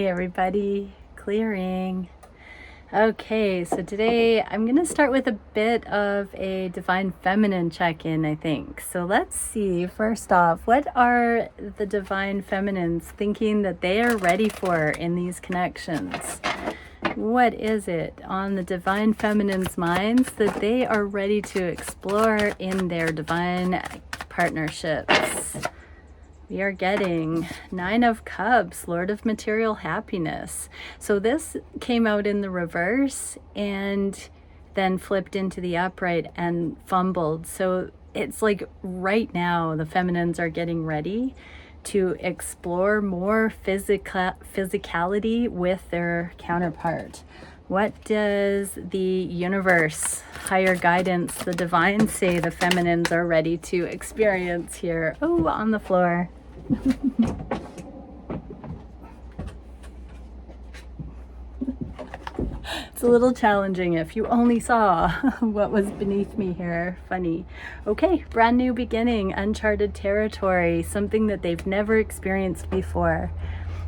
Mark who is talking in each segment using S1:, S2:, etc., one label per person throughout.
S1: Hey everybody, clearing. Okay, so today I'm going to start with a bit of a Divine Feminine check-in, I think. So let's see, first off, what are the Divine Feminines thinking that they are ready for in these connections? What is it on the Divine Feminine's minds that they are ready to explore in their divine partnerships? We are getting 9 of Cups, Lord of Material Happiness. So this came out in the reverse and then flipped into the upright and fumbled. So it's like right now the feminines are getting ready to explore more physicality with their counterpart. What does the universe, higher guidance, the divine say the feminines are ready to experience here? Oh, on the floor. It's a little challenging if you only saw what was beneath me here. Funny. Okay, brand new beginning, uncharted territory, something that they've never experienced before.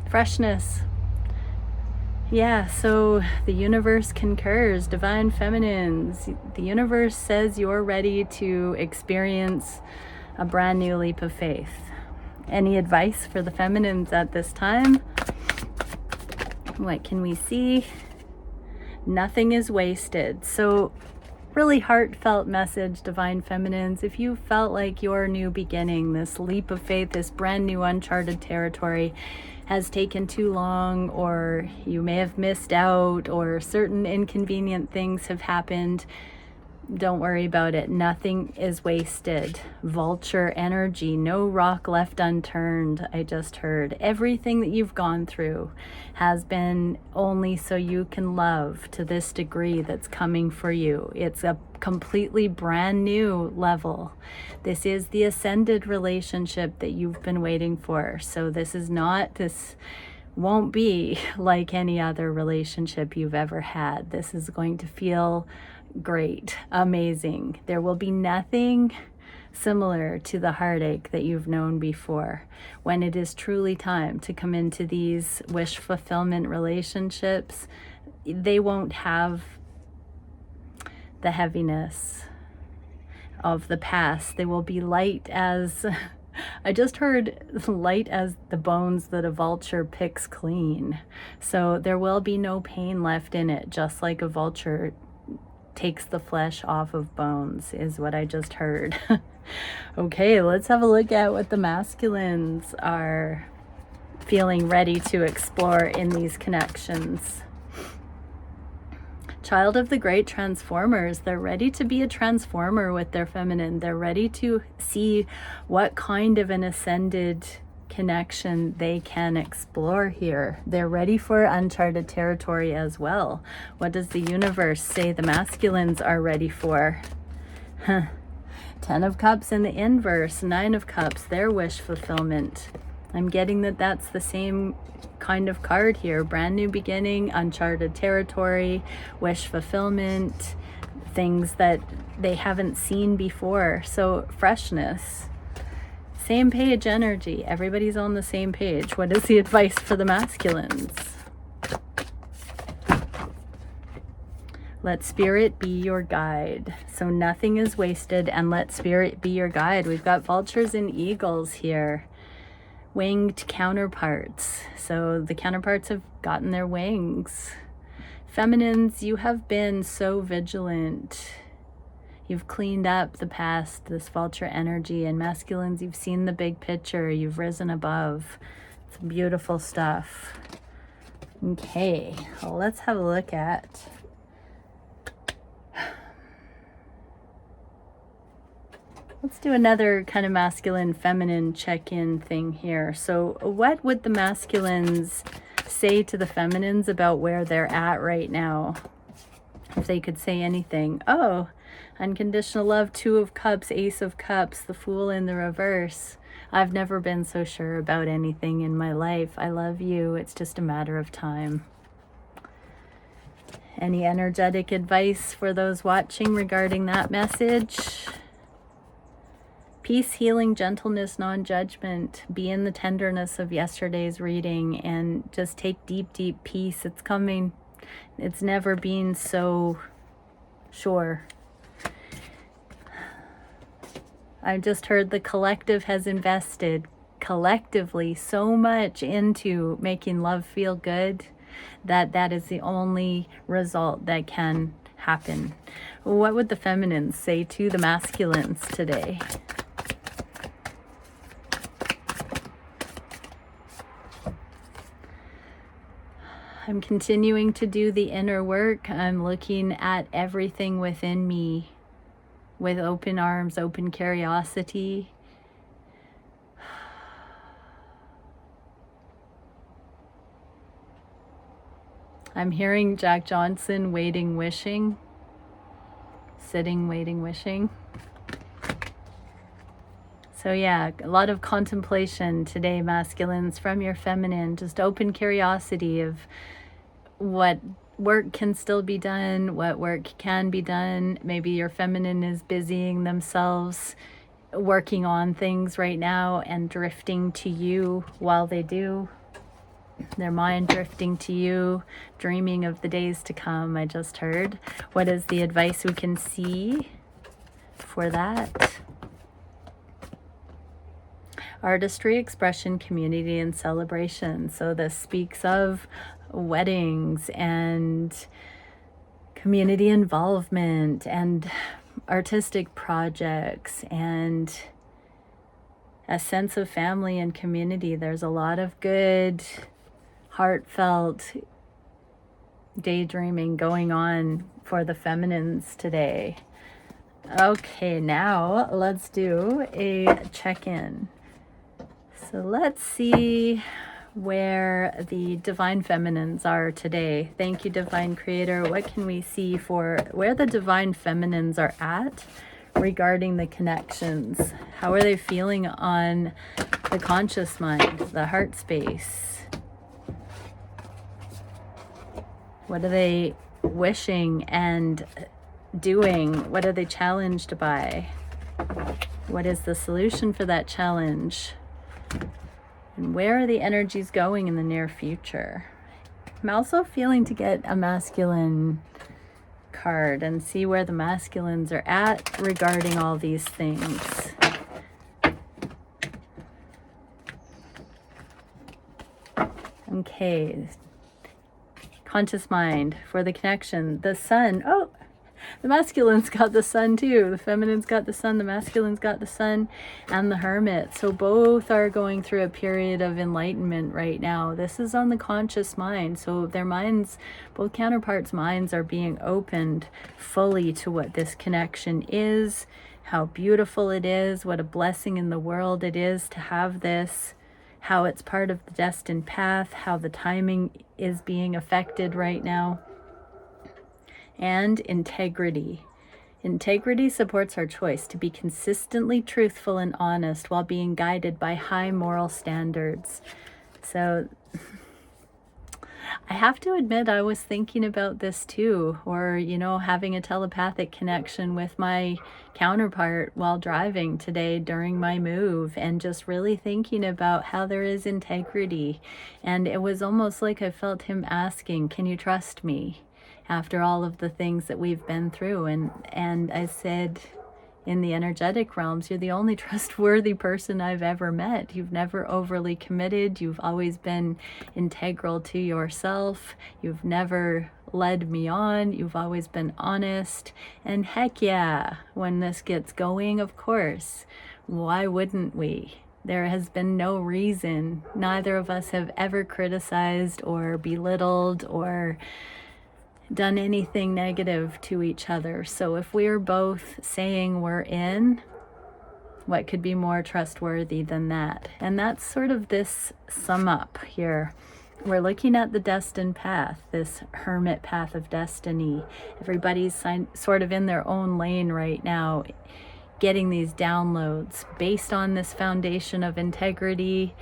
S1: Freshness. Yeah, so the universe concurs, divine feminines. The universe says you're ready to experience a brand new leap of faith. Any advice for the feminines at this time? What can we see? Nothing is wasted. So really heartfelt message, divine feminines. If you felt like your new beginning, this leap of faith, this brand new uncharted territory has taken too long, or you may have missed out, or certain inconvenient things have happened, don't worry about it. Nothing is wasted. Vulture energy, no rock left unturned. I just heard everything that you've gone through has been only so you can love to this degree that's coming for you. It's a completely brand new level. This is the ascended relationship that you've been waiting for. So this won't be like any other relationship you've ever had. This is going to feel great, amazing. There will be nothing similar to the heartache that you've known before. When it is truly time to come into these wish fulfillment relationships, they won't have the heaviness of the past. They will be light as I just heard light as the bones that a vulture picks clean. So there will be no pain left in it, just like a vulture takes the flesh off of bones, is what I just heard. Okay, let's have a look at what the masculines are feeling ready to explore in these connections. Child of the great transformers. They're ready to be a transformer with their feminine. They're ready to see what kind of an ascended connection they can explore here. They're ready for uncharted territory as well. What does the universe say the masculines are ready for? 10 of Cups in the inverse, 9 of Cups, their wish fulfillment. I'm getting that that's the same kind of card here. Brand new beginning, uncharted territory, wish fulfillment, things that they haven't seen before. So freshness. Same page energy. Everybody's on the same page. What is the advice for the masculines? Let spirit be your guide. So nothing is wasted, and let spirit be your guide. We've got vultures and eagles here. Winged counterparts. So the counterparts have gotten their wings. Feminines, you have been so vigilant. You've cleaned up the past, this vulture energy, and masculines, you've seen the big picture. You've risen above. It's beautiful stuff. Okay, well, let's have a look at let's do another kind of masculine feminine check-in thing here. So what would the masculines say to the feminines about where they're at right now? If they could say anything. Oh, unconditional love, 2 of Cups, Ace of Cups, the Fool in the reverse. I've never been so sure about anything in my life. I love you. It's just a matter of time. Any energetic advice for those watching regarding that message? Peace, healing, gentleness, non-judgment. Be in the tenderness of yesterday's reading and just take deep, deep peace. It's coming. It's never been so sure. I just heard the collective has invested collectively so much into making love feel good that is the only result that can happen. What would the feminines say to the masculines today? I'm continuing to do the inner work. I'm looking at everything within me with open arms, open curiosity. I'm hearing Jack Johnson, waiting, wishing. Sitting, waiting, wishing. So yeah, a lot of contemplation today, masculines, from your feminine. Just open curiosity of what work can still be done, what work can be done. Maybe your feminine is busying themselves, working on things right now and drifting to you while they do. Their mind drifting to you, dreaming of the days to come, I just heard. What is the advice we can see for that? Artistry, expression, community, and celebration. So this speaks of weddings and community involvement and artistic projects and a sense of family and community. There's a lot of good, heartfelt daydreaming going on for the feminines today. Okay, now let's do a check-in. So let's see where the divine feminines are today. Thank you, divine creator. What can we see for where the divine feminines are at regarding the connections? How are they feeling on the conscious mind, the heart space? What are they wishing and doing? What are they challenged by? What is the solution for that challenge? And where are the energies going in the near future? I'm also feeling to get a masculine card and see where the masculines are at regarding all these things. Okay. Conscious mind for the connection. The sun. Oh, the masculine's got the sun too. The feminine's got the sun. The masculine's got the sun and the hermit. So both are going through a period of enlightenment right now. This is on the conscious mind. So their minds, both counterparts' minds are being opened fully to what this connection is, how beautiful it is, what a blessing in the world it is to have this, how it's part of the destined path, how the timing is being affected right now. And integrity. Integrity supports our choice to be consistently truthful and honest while being guided by high moral standards. So I have to admit, I was thinking about this too, or, you know, having a telepathic connection with my counterpart while driving today during my move, and just really thinking about how there is integrity. And it was almost like I felt him asking, can you trust me after all of the things that we've been through? And I said, in the energetic realms, you're the only trustworthy person I've ever met. You've never overly committed. You've always been integral to yourself. You've never led me on. You've always been honest. And heck yeah, when this gets going, of course, why wouldn't we? There has been no reason. Neither of us have ever criticized or belittled or done anything negative to each other. So if we're both saying we're in, what could be more trustworthy than that? And that's sort of this sum up here. We're looking at the destined path, this hermit path of destiny. Everybody's sort of in their own lane right now, getting these downloads based on this foundation of integrity,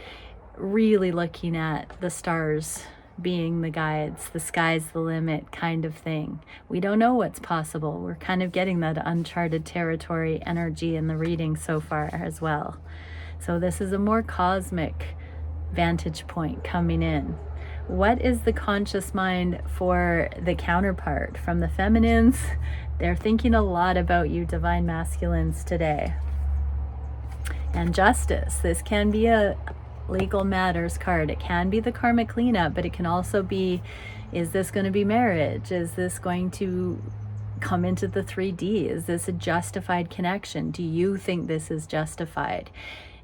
S1: really looking at the stars being the guides, the sky's the limit kind of thing. We don't know what's possible. We're kind of getting that uncharted territory energy in the reading so far as well. So this is a more cosmic vantage point coming in. What is the conscious mind for the counterpart? From the feminines, they're thinking a lot about you, divine masculines, today. And justice. This can be a legal matters card. It can be the karmic cleanup, but it can also be, is this going to be marriage? Is this going to come into the 3D? Is this a justified connection? Do you think this is justified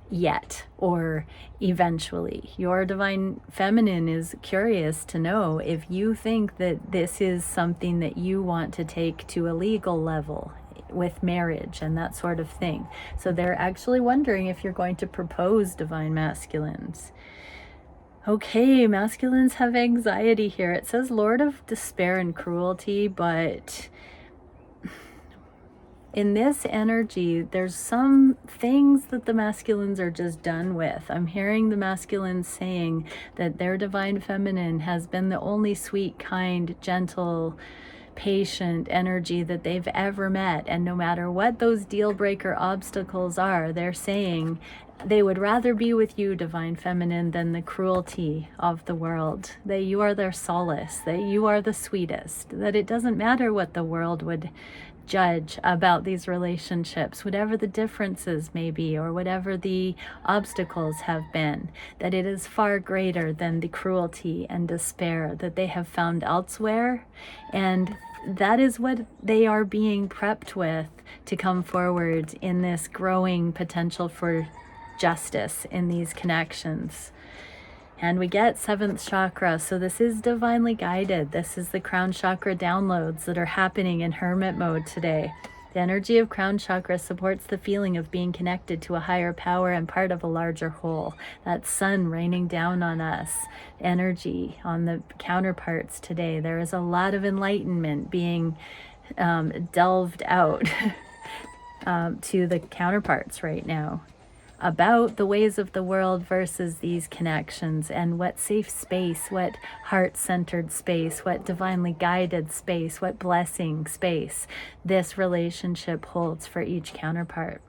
S1: yet or eventually? Your divine feminine is curious to know if you think that this is something that you want to take to a legal level with marriage and that sort of thing. So they're actually wondering if you're going to propose, divine masculines. Okay, masculines have anxiety here. It says Lord of Despair and Cruelty, but in this energy, there's some things that the masculines are just done with. I'm hearing the masculines saying that their divine feminine has been the only sweet, kind, gentle, patient energy that they've ever met. And no matter what those deal breaker obstacles are, they're saying they would rather be with you, divine feminine, than the cruelty of the world. That you are their solace, that you are the sweetest, that it doesn't matter what the world would judge about these relationships, whatever the differences may be or whatever the obstacles have been, that it is far greater than the cruelty and despair that they have found elsewhere. And that is what they are being prepped with to come forward in this growing potential for justice in these connections. And we get 7th chakra, so this is divinely guided. This is the crown chakra downloads that are happening in hermit mode today. The energy of crown chakra supports the feeling of being connected to a higher power and part of a larger whole. That sun raining down on us, energy on the counterparts today. There is a lot of enlightenment being delved out to the counterparts right now, about the ways of the world versus these connections, and what safe space, what heart-centered space, what divinely guided space, what blessing space this relationship holds for each counterpart.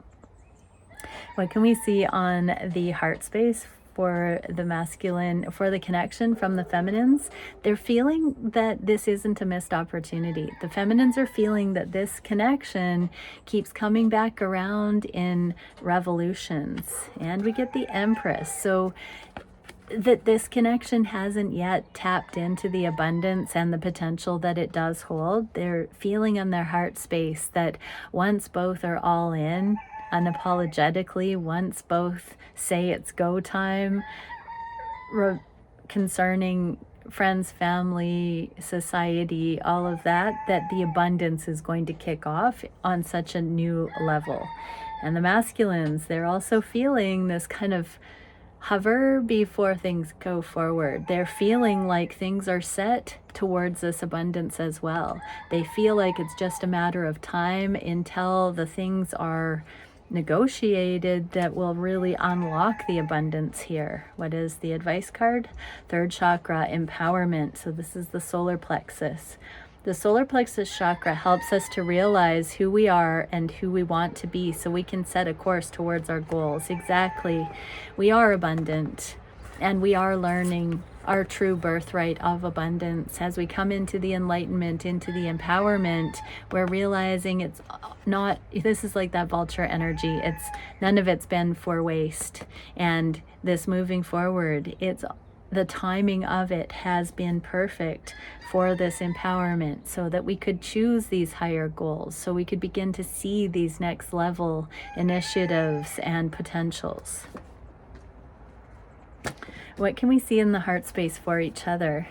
S1: What can we see on the heart space for the masculine, for the connection from the feminines? They're feeling that this isn't a missed opportunity. The feminines are feeling that this connection keeps coming back around in revolutions. And we get the Empress. So that this connection hasn't yet tapped into the abundance and the potential that it does hold. They're feeling in their heart space that once both are all in, unapologetically, once both say it's go time, concerning friends, family, society, all of that, that the abundance is going to kick off on such a new level. And the masculines, they're also feeling this kind of hover before things go forward. They're feeling like things are set towards this abundance as well. They feel like it's just a matter of time until the things are negotiated that will really unlock the abundance here. What is the advice card? 3rd chakra, empowerment. So this is the solar plexus. The solar plexus chakra helps us to realize who we are and who we want to be so we can set a course towards our goals. Exactly. We are abundant and we are learning our true birthright of abundance. As we come into the enlightenment, into the empowerment, we're realizing it's not, this is like that vulture energy. It's none of it's been for waste. And this moving forward, it's the timing of it has been perfect for this empowerment so that we could choose these higher goals, so we could begin to see these next level initiatives and potentials. What can we see in the heart space for each other?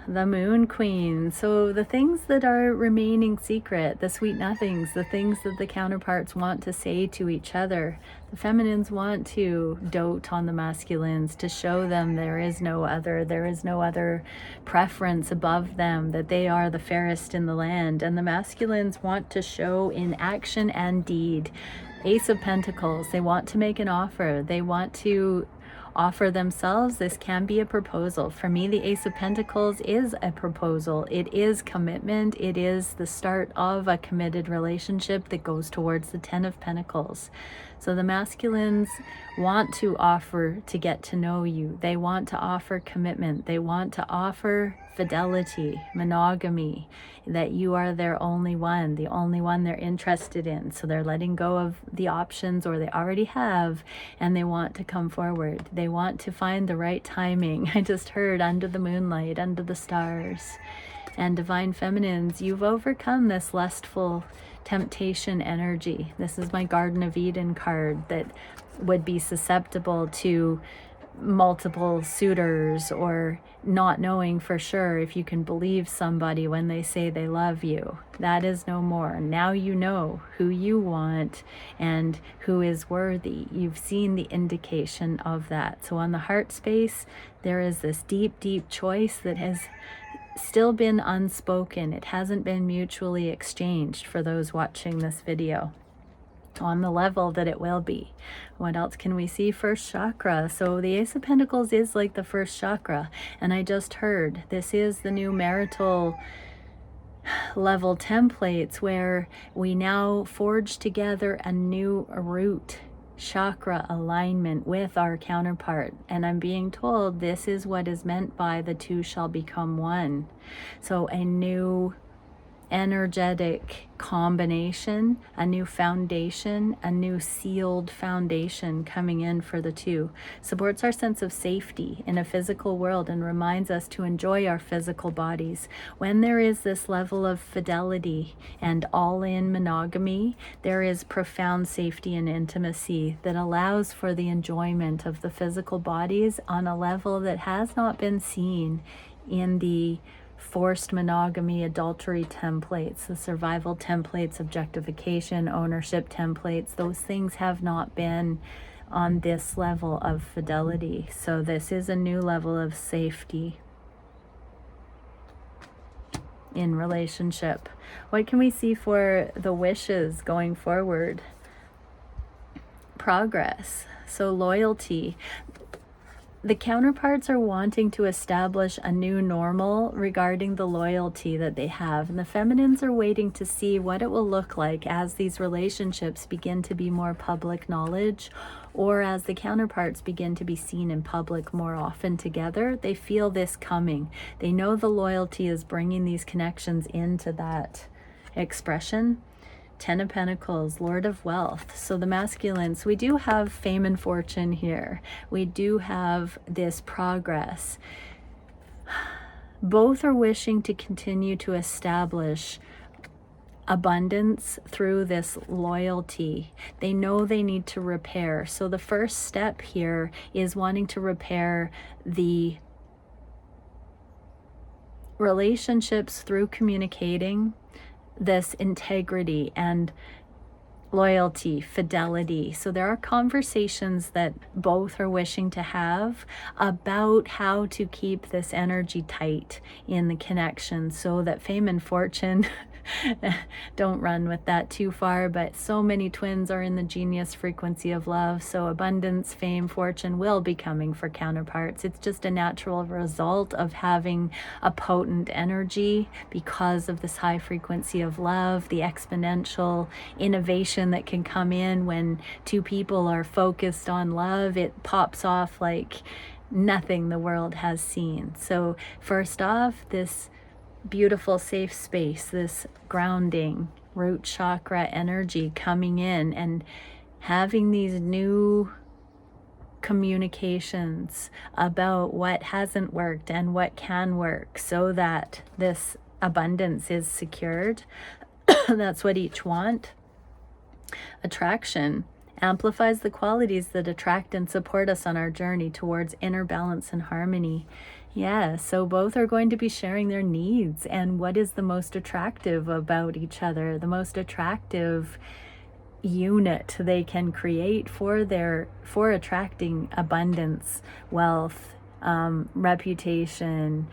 S1: The Moon Queen. So the things that are remaining secret, the sweet nothings, the things that the counterparts want to say to each other. The feminines want to dote on the masculines to show them there is no other preference above them, that they are the fairest in the land. And the masculines want to show in action and deed. Ace of Pentacles, they want to make an offer. They want to offer themselves, this can be a proposal. For me, the Ace of Pentacles is a proposal. It is commitment. It is the start of a committed relationship that goes towards the Ten of Pentacles. So the masculines want to offer to get to know you. They want to offer commitment. They want to offer fidelity, monogamy, that you are their only one, the only one they're interested in. So they're letting go of the options, or they already have, and they want to come forward. They want to find the right timing. I just heard under the moonlight, under the stars. And divine feminines, you've overcome this lustful temptation energy. This is my Garden of Eden card that would be susceptible to multiple suitors, or not knowing for sure if you can believe somebody when they say they love you. That is no more. Now you know who you want and who is worthy. You've seen the indication of that. So on the heart space, there is this deep, deep choice that has still been unspoken. It hasn't been mutually exchanged for those watching this video on the level that it will be. What else can we see? First chakra. So the Ace of Pentacles is like the first chakra, and I just heard this is the new marital level templates, where we now forge together a new root chakra alignment with our counterpart. And I'm being told this is what is meant by the two shall become one. So a new energetic combination, a new foundation, a new sealed foundation coming in for the two. Supports our sense of safety in a physical world and reminds us to enjoy our physical bodies. When there is this level of fidelity and all-in monogamy, there is profound safety and intimacy that allows for the enjoyment of the physical bodies on a level that has not been seen in the forced monogamy, adultery templates, the survival templates, objectification, ownership templates. Those things have not been on this level of fidelity. So this is a new level of safety in relationship. What can we see for the wishes going forward? Progress. So loyalty. The counterparts are wanting to establish a new normal regarding the loyalty that they have. And the feminines are waiting to see what it will look like as these relationships begin to be more public knowledge, or as the counterparts begin to be seen in public more often together. They feel this coming. They know the loyalty is bringing these connections into that expression. Ten of Pentacles, Lord of Wealth. So the masculines, we do have fame and fortune here. We do have this progress. Both are wishing to continue to establish abundance through this loyalty. They know they need to repair. So the first step here is wanting to repair the relationships through communicating this integrity and loyalty, fidelity. So there are conversations that both are wishing to have about how to keep this energy tight in the connection, so that fame and fortune don't run with that too far, but so many twins are in the genius frequency of love. So abundance, fame, fortune will be coming for counterparts. It's just a natural result of having a potent energy because of this high frequency of love, the exponential innovation that can come in when two people are focused on love. It pops off like nothing the world has seen. So first off, this beautiful safe space, this grounding root chakra energy coming in and having these new communications about what hasn't worked and what can work, so that this abundance is secured. That's what each want. Attraction amplifies the qualities that attract and support us on our journey towards inner balance and harmony. Yeah, so both are going to be sharing their needs and what is the most attractive about each other, the most attractive unit they can create for attracting abundance, wealth, reputation,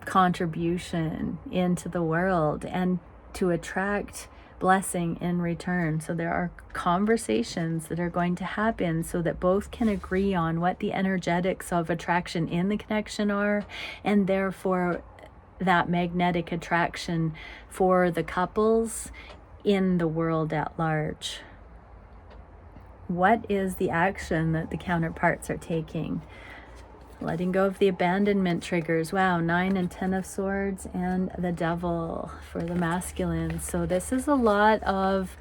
S1: contribution into the world, and to attract blessing in return. So there are conversations that are going to happen so that both can agree on what the energetics of attraction in the connection are, and therefore that magnetic attraction for the couples in the world at large. What is the action that the counterparts are taking? Letting go of the abandonment triggers. Wow, 9 and 10 of Swords and the Devil for the masculine. So this is a lot of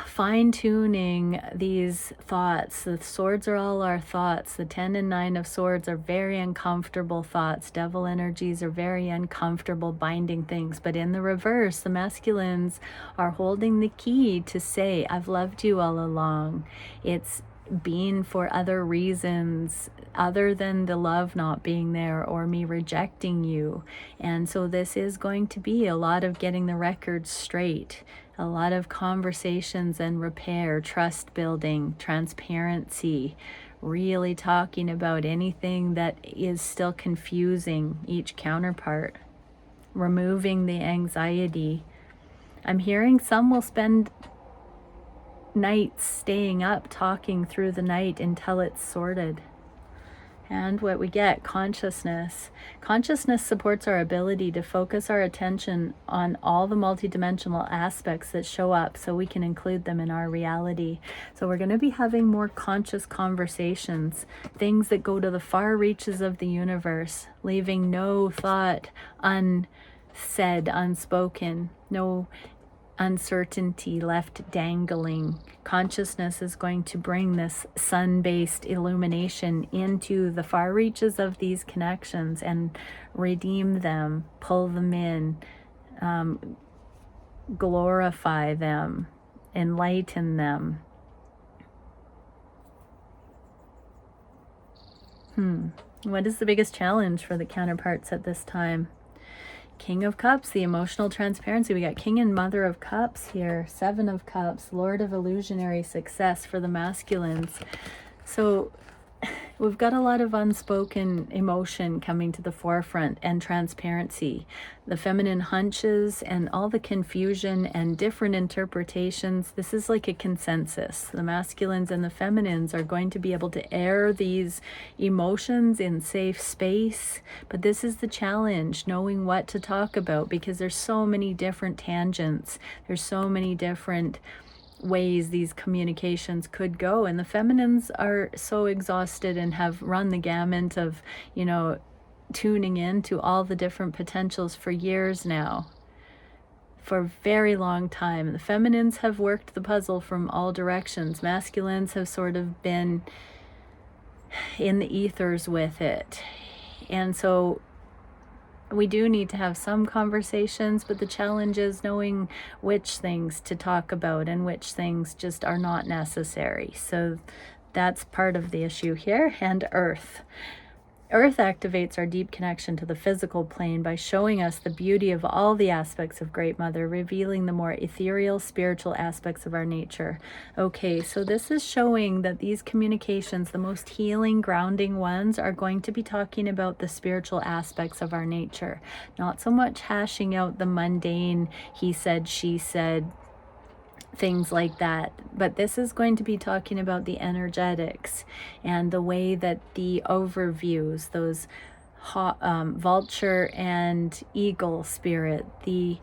S1: fine-tuning these thoughts. The swords are all our thoughts. The 10 and 9 of Swords are very uncomfortable thoughts. Devil energies are very uncomfortable binding things. But in the reverse, the masculines are holding the key to say, I've loved you all along. It's being for other reasons other than the love not being there or me rejecting you. And so this is going to be a lot of getting the record straight, a lot of conversations and repair, trust building, transparency, really talking about anything that is still confusing each counterpart, removing the anxiety. I'm hearing some will spend nights staying up talking through the night until it's sorted. And what we get, consciousness. Consciousness supports our ability to focus our attention on all the multidimensional aspects that show up so we can include them in our reality. So we're going to be having more conscious conversations, things that go to the far reaches of the universe, leaving no thought unsaid, unspoken, no uncertainty left dangling. Consciousness is going to bring this sun-based illumination into the far reaches of these connections and redeem them, pull them in, glorify them, enlighten them. What is the biggest challenge for the counterparts at this time? King of Cups, the emotional transparency. We got King and Mother of Cups here. 7 of Cups, Lord of illusionary success for the masculines. So we've got a lot of unspoken emotion coming to the forefront and transparency. The feminine hunches and all the confusion and different interpretations. This is like a consensus. The masculines and the feminines are going to be able to air these emotions in safe space. But this is the challenge, knowing what to talk about, because there's so many different tangents. There's so many different ways these communications could go, and the feminines are so exhausted and have run the gamut of, you know, tuning in to all the different potentials for years now, for a very long time. The feminines have worked the puzzle from all directions. Masculines have sort of been in the ethers with it. And so we do need to have some conversations, but the challenge is knowing which things to talk about and which things just are not necessary. So that's part of the issue here. And Earth. Earth activates our deep connection to the physical plane by showing us the beauty of all the aspects of Great Mother, revealing the more ethereal, spiritual aspects of our nature. Okay, so this is showing that these communications, the most healing, grounding ones, are going to be talking about the spiritual aspects of our nature. Not so much hashing out the mundane, he said, she said, things like that, but this is going to be talking about the energetics and the way that the overviews, those vulture and eagle spirit, the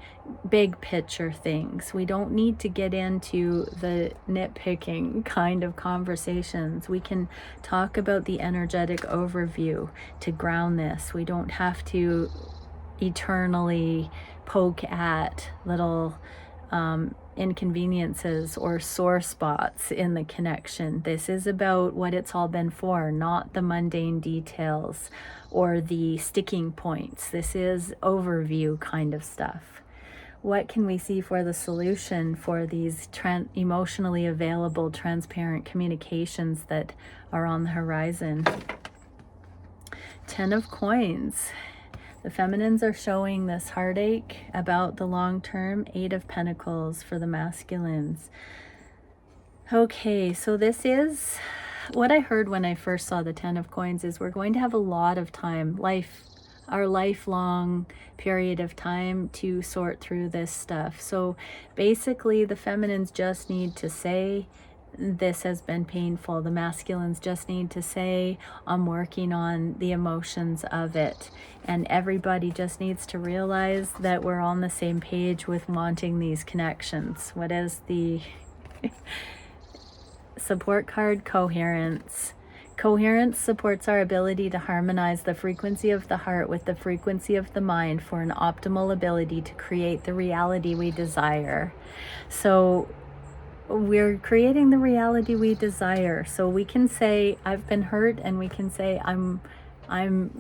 S1: big picture things. We don't need to get into the nitpicking kind of conversations. We can talk about the energetic overview to ground this. We don't have to eternally poke at little inconveniences or sore spots in the connection. This is about what it's all been for, not the mundane details or the sticking points. This is overview kind of stuff. What can we see for the solution for these emotionally available, transparent communications that are on the horizon? 10 of Coins. The feminines are showing this heartache about the long term. 8 of Pentacles for the masculines. Okay, so this is what I heard when I first saw the 10 of Coins is we're going to have a lot of time, life our lifelong period of time to sort through this stuff. So basically the feminines just need to say, this has been painful. The masculines just need to say, I'm working on the emotions of it. And everybody just needs to realize that we're on the same page with wanting these connections. What is the support card? Coherence. Coherence supports our ability to harmonize the frequency of the heart with the frequency of the mind for an optimal ability to create the reality we desire. So we're creating the reality we desire. So we can say, I've been hurt, and we can say, I'm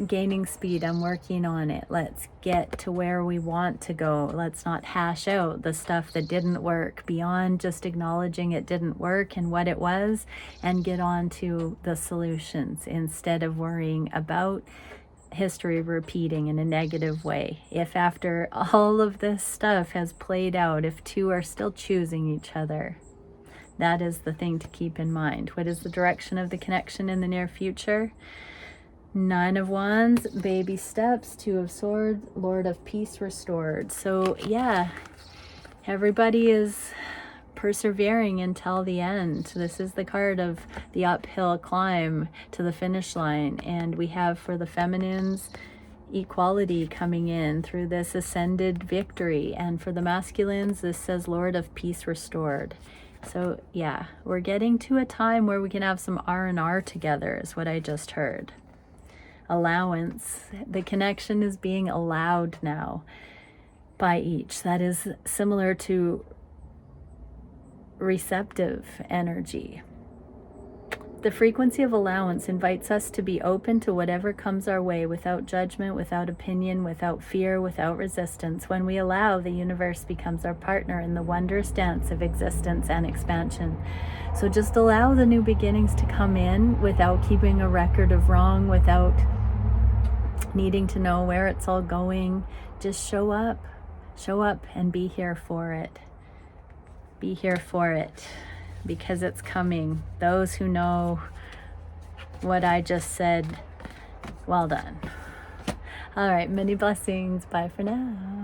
S1: gaining speed, I'm working on it. Let's get to where we want to go. Let's not hash out the stuff that didn't work, beyond just acknowledging it didn't work and what it was, and get on to the solutions instead of worrying about history repeating in a negative way. If after all of this stuff has played out, if two are still choosing each other, that is the thing to keep in mind. What is the direction of the connection in the near future? 9 of Wands, baby steps. 2 of Swords, Lord of Peace restored. So yeah, everybody is persevering until the end. This is the card of the uphill climb to the finish line. And we have, for the feminines, equality coming in through this ascended victory. And for the masculines, this says Lord of Peace restored. So yeah, we're getting to a time where we can have some R&R together, is what I just heard. Allowance. The connection is being allowed now by each. That is similar to receptive energy. The frequency of allowance invites us to be open to whatever comes our way, without judgment, without opinion, without fear, without resistance. When we allow, the universe becomes our partner in the wondrous dance of existence and expansion. So just allow the new beginnings to come in without keeping a record of wrong, without needing to know where it's all going. Just show up and be here for it. Be here for it, because it's coming. Those who know what I just said, well done. All right, many blessings. Bye for now.